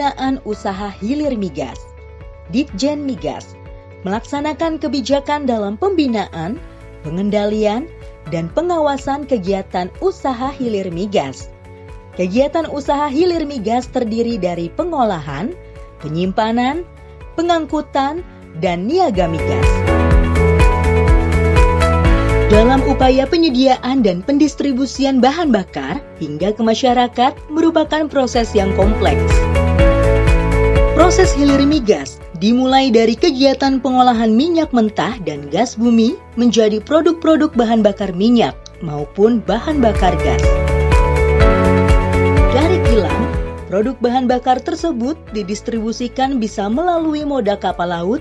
Pembinaan Usaha Hilir Migas, Ditjen Migas, melaksanakan kebijakan dalam pembinaan, pengendalian, dan pengawasan kegiatan usaha hilir migas. Kegiatan usaha hilir migas terdiri dari pengolahan, penyimpanan, pengangkutan, dan niaga migas. Dalam upaya penyediaan dan pendistribusian bahan bakar hingga ke masyarakat merupakan proses yang kompleks. Proses hilir migas dimulai dari kegiatan pengolahan minyak mentah dan gas bumi menjadi produk-produk bahan bakar minyak maupun bahan bakar gas. Dari kilang, produk bahan bakar tersebut didistribusikan bisa melalui moda kapal laut,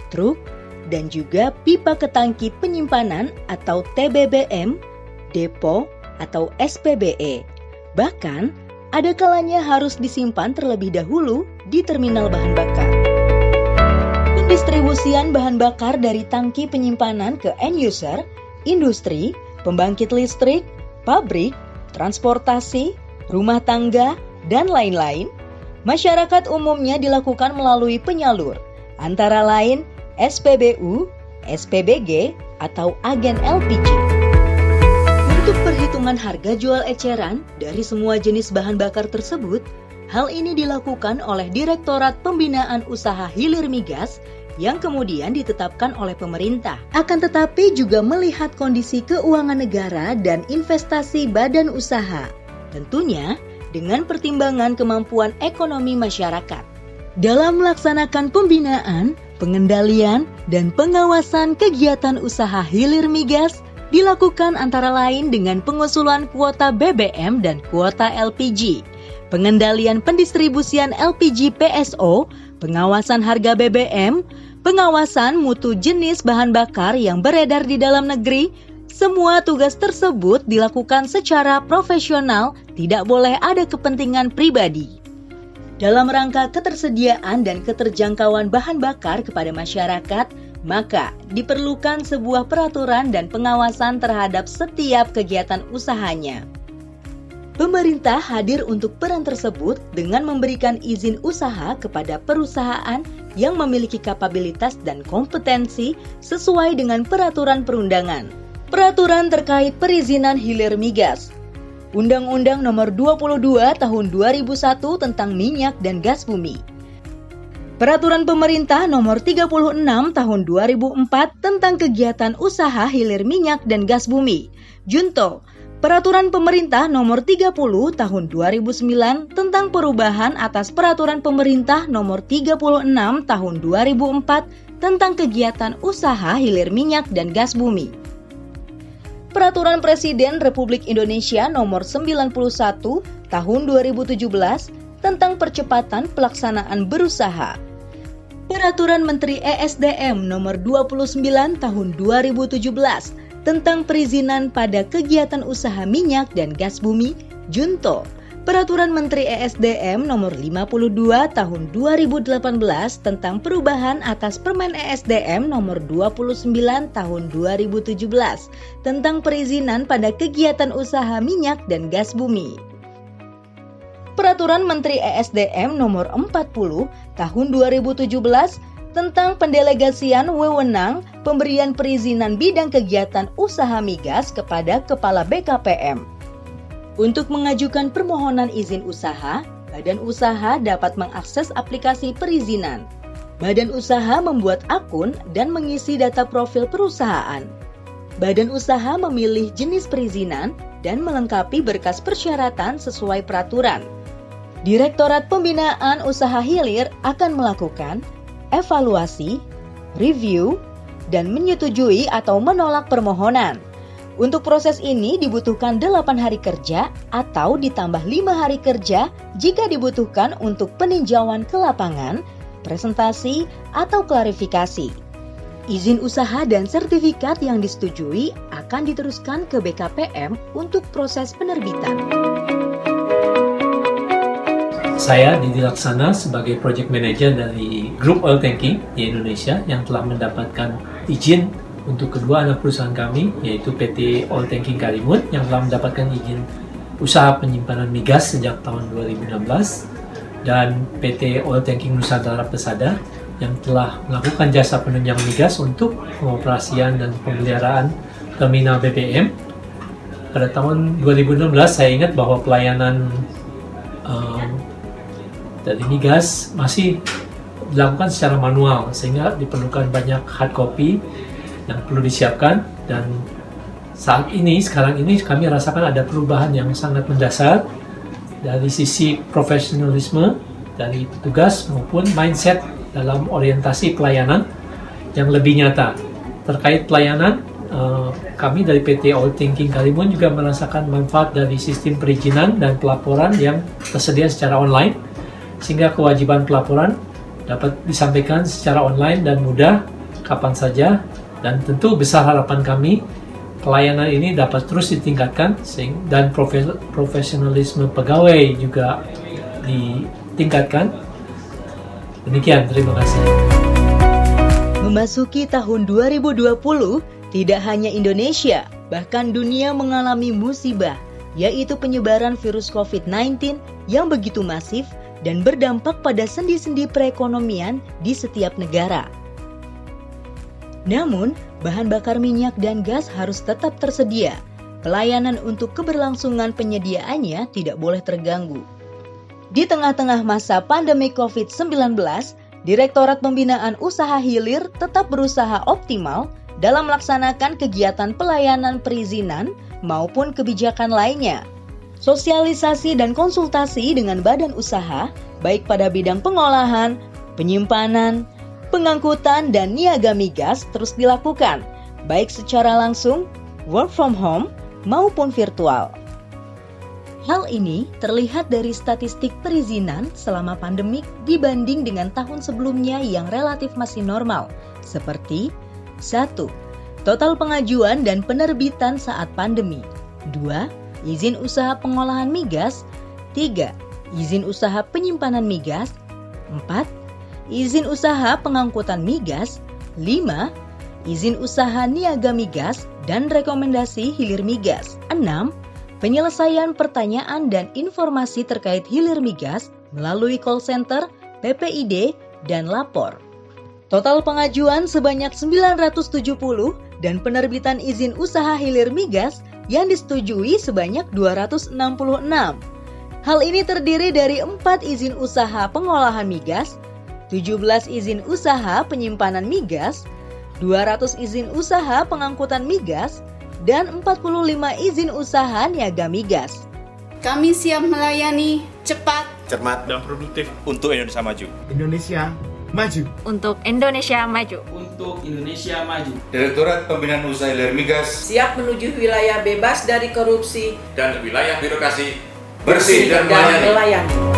truk, dan juga pipa ke tangki penyimpanan atau TBBM, depo, atau SPBE. Bahkan, ada kalanya harus disimpan terlebih dahulu di terminal bahan bakar. Pendistribusian bahan bakar dari tangki penyimpanan ke end user, industri, pembangkit listrik, pabrik, transportasi, rumah tangga, dan lain-lain, masyarakat umumnya dilakukan melalui penyalur, antara lain SPBU, SPBG, atau agen LPG. Untuk perhitungan harga jual eceran dari semua jenis bahan bakar tersebut, hal ini dilakukan oleh Direktorat Pembinaan Usaha Hilir Migas yang kemudian ditetapkan oleh pemerintah. Akan tetapi juga melihat kondisi keuangan negara dan investasi badan usaha, tentunya dengan pertimbangan kemampuan ekonomi masyarakat. Dalam melaksanakan pembinaan, pengendalian, dan pengawasan kegiatan usaha hilir migas dilakukan antara lain dengan pengusulan kuota BBM dan kuota LPG, pengendalian pendistribusian LPG PSO, pengawasan harga BBM, pengawasan mutu jenis bahan bakar yang beredar di dalam negeri. Semua tugas tersebut dilakukan secara profesional, tidak boleh ada kepentingan pribadi. Dalam rangka ketersediaan dan keterjangkauan bahan bakar kepada masyarakat, maka diperlukan sebuah peraturan dan pengawasan terhadap setiap kegiatan usahanya. Pemerintah hadir untuk peran tersebut dengan memberikan izin usaha kepada perusahaan yang memiliki kapabilitas dan kompetensi sesuai dengan peraturan perundangan. Peraturan terkait perizinan hilir migas. Undang-Undang Nomor 22 Tahun 2001 tentang minyak dan gas bumi. Peraturan Pemerintah Nomor 36 Tahun 2004 tentang kegiatan usaha hilir minyak dan gas bumi. Junto, Peraturan Pemerintah Nomor 30 Tahun 2009 tentang perubahan atas Peraturan Pemerintah Nomor 36 Tahun 2004 tentang kegiatan usaha hilir minyak dan gas bumi. Peraturan Presiden Republik Indonesia Nomor 91 Tahun 2017 tentang percepatan pelaksanaan berusaha. Peraturan Menteri ESDM Nomor 29 Tahun 2017 tentang perizinan pada kegiatan usaha minyak dan gas bumi, Junto. Peraturan Menteri ESDM Nomor 52 Tahun 2018 tentang perubahan atas Permen ESDM Nomor 29 Tahun 2017 tentang perizinan pada kegiatan usaha minyak dan gas bumi. Peraturan Menteri ESDM Nomor 40 Tahun 2017 tentang pendelegasian wewenang pemberian perizinan bidang kegiatan usaha migas kepada Kepala BKPM. Untuk mengajukan permohonan izin usaha, badan usaha dapat mengakses aplikasi perizinan. Badan usaha membuat akun dan mengisi data profil perusahaan. Badan usaha memilih jenis perizinan dan melengkapi berkas persyaratan sesuai peraturan. Direktorat Pembinaan Usaha Hilir akan melakukan evaluasi, review, dan menyetujui atau menolak permohonan. Untuk proses ini dibutuhkan 8 hari kerja atau ditambah 5 hari kerja jika dibutuhkan untuk peninjauan ke lapangan, presentasi, atau klarifikasi. Izin usaha dan sertifikat yang disetujui akan diteruskan ke BKPM untuk proses penerbitan. Saya Didi Laksana sebagai Project Manager dari Grup Oil Tanking di Indonesia yang telah mendapatkan izin untuk kedua anak perusahaan kami, yaitu PT Oil Tanking Karimun yang telah mendapatkan izin usaha penyimpanan migas sejak tahun 2016, dan PT Oil Tanking Nusantara Pesada yang telah melakukan jasa penunjang migas untuk pengoperasian dan pemeliharaan terminal BBM. Pada tahun 2016 saya ingat bahwa pelayanan dari migas masih dilakukan secara manual sehingga diperlukan banyak hard copy yang perlu disiapkan, dan sekarang ini kami rasakan ada perubahan yang sangat mendasar dari sisi profesionalisme dari petugas maupun mindset dalam orientasi pelayanan yang lebih nyata. Terkait pelayanan, kami dari PT Oil Tanking Karimun juga merasakan manfaat dari sistem perizinan dan pelaporan yang tersedia secara online, sehingga kewajiban pelaporan dapat disampaikan secara online dan mudah kapan saja, dan tentu besar harapan kami pelayanan ini dapat terus ditingkatkan dan profesionalisme pegawai juga ditingkatkan. Demikian, terima kasih. Memasuki tahun 2020, tidak hanya Indonesia, bahkan dunia mengalami musibah, yaitu penyebaran virus COVID-19 yang begitu masif dan berdampak pada sendi-sendi perekonomian di setiap negara. Namun, bahan bakar minyak dan gas harus tetap tersedia. Pelayanan untuk keberlangsungan penyediaannya tidak boleh terganggu. Di tengah-tengah masa pandemi COVID-19, Direktorat Pembinaan Usaha Hilir tetap berusaha optimal dalam melaksanakan kegiatan pelayanan perizinan maupun kebijakan lainnya. Sosialisasi dan konsultasi dengan badan usaha, baik pada bidang pengolahan, penyimpanan, pengangkutan, dan niaga migas terus dilakukan, baik secara langsung, work from home, maupun virtual. Hal ini terlihat dari statistik perizinan selama pandemik dibanding dengan tahun sebelumnya yang relatif masih normal, seperti 1. Total pengajuan dan penerbitan saat pandemi. 2. Izin usaha pengolahan migas. 3. Izin usaha penyimpanan migas. 4. Izin usaha pengangkutan migas. 5. Izin usaha niaga migas dan rekomendasi hilir migas. 6. Penyelesaian pertanyaan dan informasi terkait hilir migas melalui call center, PPID, dan lapor. Total pengajuan sebanyak 970 dan penerbitan izin usaha hilir migas yang disetujui sebanyak 266. Hal ini terdiri dari 4 izin usaha pengolahan migas, 17 izin usaha penyimpanan migas, 200 izin usaha pengangkutan migas, dan 45 izin usaha niaga migas. Kami siap melayani cepat, cermat, dan produktif untuk Indonesia maju. Indonesia maju. Untuk Indonesia maju. Untuk Indonesia maju. Direktorat Pembinaan Usaha Hilir Migas siap menuju wilayah bebas dari korupsi dan wilayah birokrasi bersih dan melayani.